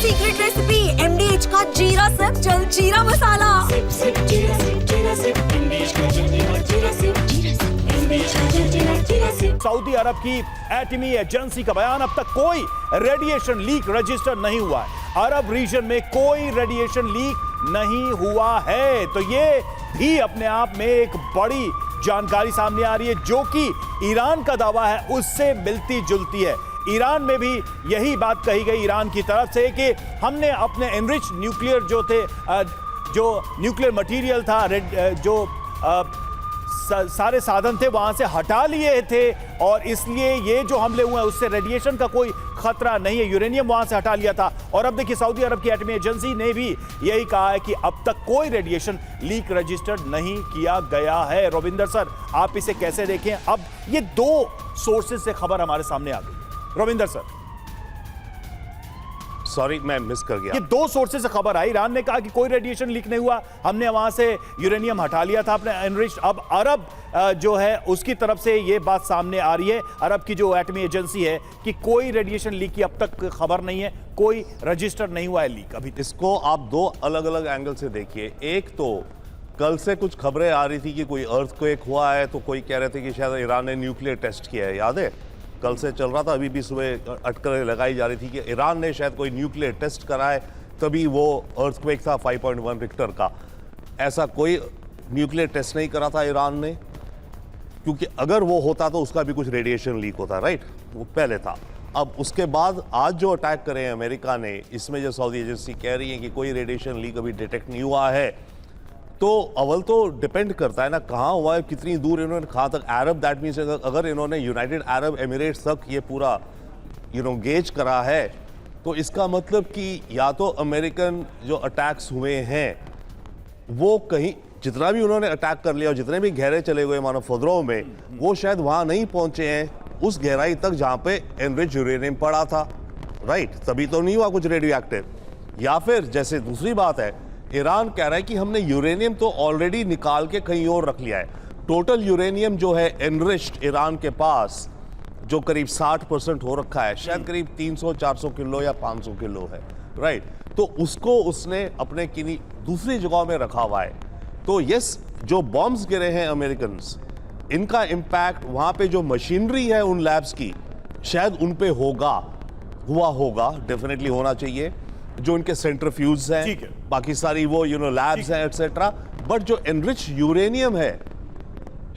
Secret recipe MDH का जीरा SIP जल जीरा मसाला। सिप सिप जीरा सिप MDH का जल जीरा सिप MDH का जल जीरा सिप। सऊदी अरब की एटमी एजेंसी का बयान, अब तक कोई रेडिएशन लीक रजिस्टर नहीं हुआ है। अरब रीजन में कोई रेडिएशन लीक नहीं हुआ है। तो ये भी अपने आप में एक बड़ी जानकारी सामने आ रही है, जो कि ईरान का दावा है उससे मिलती जुलती है। ईरान में भी यही बात कही गई ईरान की तरफ से कि हमने अपने एनरिच न्यूक्लियर जो थे, जो न्यूक्लियर मटेरियल था, जो सारे साधन थे वहां से हटा लिए थे और इसलिए ये जो हमले हुए हैं उससे रेडिएशन का कोई खतरा नहीं है। यूरेनियम वहां से हटा लिया था। और अब देखिए सऊदी अरब की एटमी एजेंसी ने भी यही कहा है कि अब तक कोई रेडिएशन लीक रजिस्टर्ड नहीं किया गया है। रविंदर सर, आप इसे कैसे देखें? अब ये दो सोर्सेज से खबर हमारे सामने आ गई। रविंदर सर, सॉरी मैं मिस कर गया। ये दो सोर्सेज से खबर आई। ईरान ने कहा कि कोई रेडिएशन लीक नहीं हुआ, हमने वहां से यूरेनियम हटा लिया था अपने एनरिच। अब अरब जो है उसकी तरफ से ये बात सामने आ रही है, अरब की जो एटमी एजेंसी है, कि कोई रेडिएशन लीक की अब तक खबर नहीं है, कोई रजिस्टर नहीं हुआ है लीक अभी। इसको आप दो अलग अलग एंगल से देखिए। एक तो कल से कुछ खबरें आ रही थी कि कोई अर्थक्वेक हुआ है, तो कोई कह रहे थे कि शायद ईरान ने न्यूक्लियर टेस्ट किया है, याद है? कल से चल रहा था, अभी भी सुबह अटकलें लगाई जा रही थी कि ईरान ने शायद कोई न्यूक्लियर टेस्ट करा है, तभी वो अर्थक्वेक था 5.1 रिक्टर का। ऐसा कोई न्यूक्लियर टेस्ट नहीं करा था ईरान ने, क्योंकि अगर वो होता तो उसका भी कुछ रेडिएशन लीक होता, राइट? वो पहले था। अब उसके बाद आज जो अटैक करे हैं अमेरिका ने, इसमें जो सऊदी एजेंसी कह रही है कि कोई रेडिएशन लीक अभी डिटेक्ट नहीं हुआ है, तो अव्वल तो डिपेंड करता है ना कहाँ हुआ है, कितनी दूर इन्होंने, कहाँ तक अरब, दैट मीन्स अगर इन्होंने यूनाइटेड अरब एमिरेट्स तक ये पूरा गेज करा है, तो इसका मतलब कि या तो अमेरिकन जो अटैक्स हुए हैं वो कहीं, जितना भी उन्होंने अटैक कर लिया और जितने भी गहरे चले गए मानो फदरों में, वो शायद वहाँ नहीं पहुँचे हैं उस गहराई तक जहाँ पे एनरिच यूरेनियम पड़ा था, राइट? तभी तो नहीं हुआ कुछ रेडियो एक्टिव। या फिर जैसे दूसरी बात है, ईरान कह रहा है कि हमने यूरेनियम तो ऑलरेडी निकाल के कहीं और रख लिया है। टोटल यूरेनियम जो है एनरिच्ड ईरान के पास, जो करीब 60% हो रखा है, शायद करीब 300-400 किलो या 500 किलो है, राइट? तो उसको उसने अपने किन्हीं दूसरी जगहों में रखा हुआ है। तो यस, जो बॉम्ब्स गिरे हैं अमेरिकन्स, इनका इम्पैक्ट वहां पे जो मशीनरी है उन लैब्स की, शायद उन पे हुआ होगा, डेफिनेटली होना चाहिए। जो इनके सेंट्रीफ्यूज हैं, बाकी सारी वो लैब्स हैं एटसेट्रा, बट जो एनरिच यूरेनियम है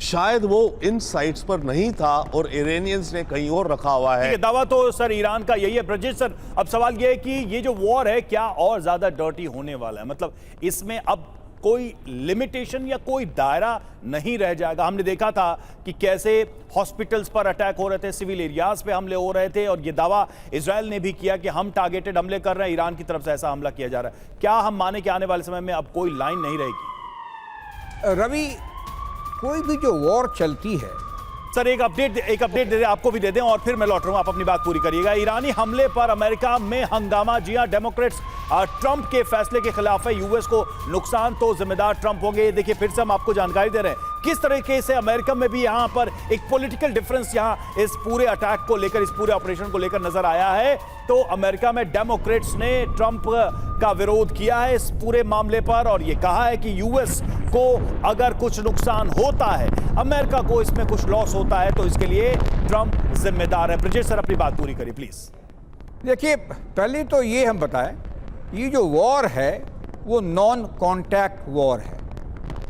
शायद वो इन साइट्स पर नहीं था और इरानियंस ने कहीं और रखा हुआ है। दावा तो सर ईरान का यही है। ब्रजेश सर, अब सवाल ये है कि ये जो वॉर है क्या और ज्यादा डर्टी होने वाला है? मतलब इसमें अब कोई लिमिटेशन या कोई दायरा नहीं रह जाएगा। हमने देखा था कि कैसे हॉस्पिटल्स पर अटैक हो रहे थे, सिविल एरियाज पे हमले हो रहे थे, और ये दावा इजराइल ने भी किया कि हम टारगेटेड हमले कर रहे हैं, ईरान की तरफ से ऐसा हमला किया जा रहा है। क्या हम माने कि आने वाले समय में अब कोई लाइन नहीं रहेगी? रवि, कोई भी जो वॉर चलती है, सर एक अपडेट दे दें, आपको भी दे दें और फिर मैं लौट रहा हूं, आप अपनी बात पूरी करिएगा। ईरानी हमले पर अमेरिका में हंगामा। जी हां, डेमोक्रेट्स ट्रंप के फैसले के खिलाफ है। यूएस को नुकसान तो जिम्मेदार ट्रंप होंगे। देखिए फिर से हम आपको जानकारी दे रहे हैं किस तरीके से अमेरिका में भी यहां पर एक पॉलिटिकल डिफरेंस यहां इस पूरे अटैक को लेकर, इस पूरे ऑपरेशन को लेकर नजर आया है। तो अमेरिका में डेमोक्रेट्स ने ट्रंप का विरोध किया है इस पूरे मामले पर और यह कहा है कि यूएस को अगर कुछ नुकसान होता है, अमेरिका को इसमें कुछ लॉस होता है, तो इसके लिए ट्रंप जिम्मेदार है। ब्रजेश सर अपनी बात पूरी करिए प्लीज। देखिए, पहले तो ये हम बताएं, ये जो वॉर है वो नॉन कॉन्टैक्ट वॉर है।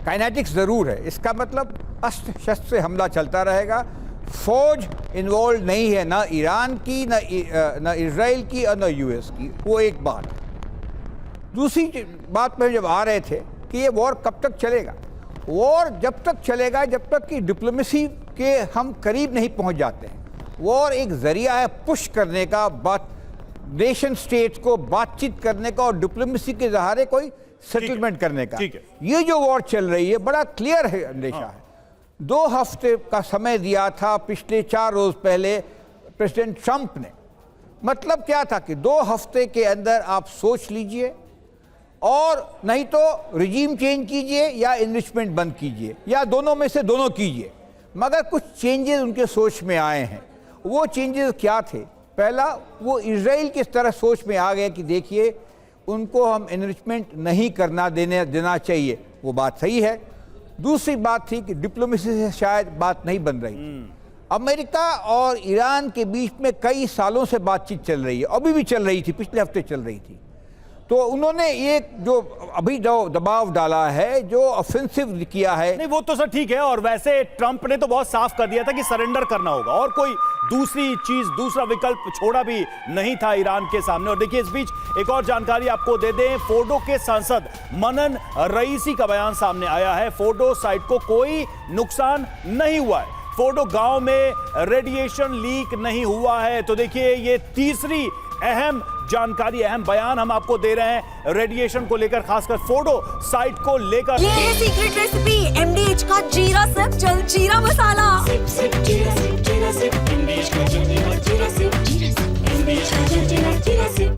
काइनेटिक्स जरूर है, इसका मतलब अस्त्र शस्त्र से हमला चलता रहेगा, फौज इन्वॉल्व नहीं है, ना ईरान की, ना इजराइल की और ना यूएस की। वो एक बात। दूसरी बात में जब आ रहे थे कि ये वॉर कब तक चलेगा, वॉर जब तक चलेगा जब तक कि डिप्लोमेसी के हम करीब नहीं पहुंच जाते हैं। वॉर एक जरिया है पुश करने का, बात नेशन स्टेट्स को बातचीत करने का और डिप्लोमेसी के सहारे कोई सेटलमेंट करने का। ये जो वॉर चल रही है बड़ा क्लियर है, अंदेशा है। 2 हफ्ते का समय दिया था पिछले 4 रोज पहले प्रेसिडेंट ट्रंप ने। मतलब क्या था कि 2 हफ्ते के अंदर आप सोच लीजिए, और नहीं तो रिजीम चेंज कीजिए या इन्वेस्टमेंट बंद कीजिए, या दोनों में से दोनों कीजिए। मगर कुछ चेंजेस उनके सोच में आए हैं। वो चेंजेस क्या थे पहला, वो इजराइल की तरह सोच में आ गए कि देखिए उनको हम एनरिचमेंट नहीं करना देना चाहिए, वो बात सही है। दूसरी बात थी कि डिप्लोमेसी से शायद बात नहीं बन रही थी। अमेरिका और ईरान के बीच में कई सालों से बातचीत चल रही है, अभी भी चल रही थी, पिछले हफ्ते चल रही थी। तो उन्होंने एक जो अभी दबाव डाला है, जो ऑफेंसिव किया है, नहीं वो तो सर ठीक है, और वैसे ट्रंप ने तो बहुत साफ कर दिया था कि सरेंडर करना होगा और कोई दूसरी चीज, दूसरा विकल्प छोड़ा भी नहीं था ईरान के सामने। और देखिए इस बीच एक और जानकारी आपको दे दें, फोर्डो के सांसद मनन रईसी का बयान सामने आया है। फोर्डो साइट को कोई नुकसान नहीं हुआ है, फोर्डो गांव में रेडिएशन लीक नहीं हुआ है। तो देखिए ये तीसरी अहम जानकारी, अहम बयान हम आपको दे रहे हैं रेडिएशन को लेकर, खासकर फोर्डो साइट को लेकर। ये है सीक्रेट रेसिपी एमडीएच का जीरा सिर्फ जलजीरा मसाला। सिप सिप जीरा सिप, एमडीएच का जलजीरा जीरा सिप, एमडीएच का जलजीरा जीरा सिप।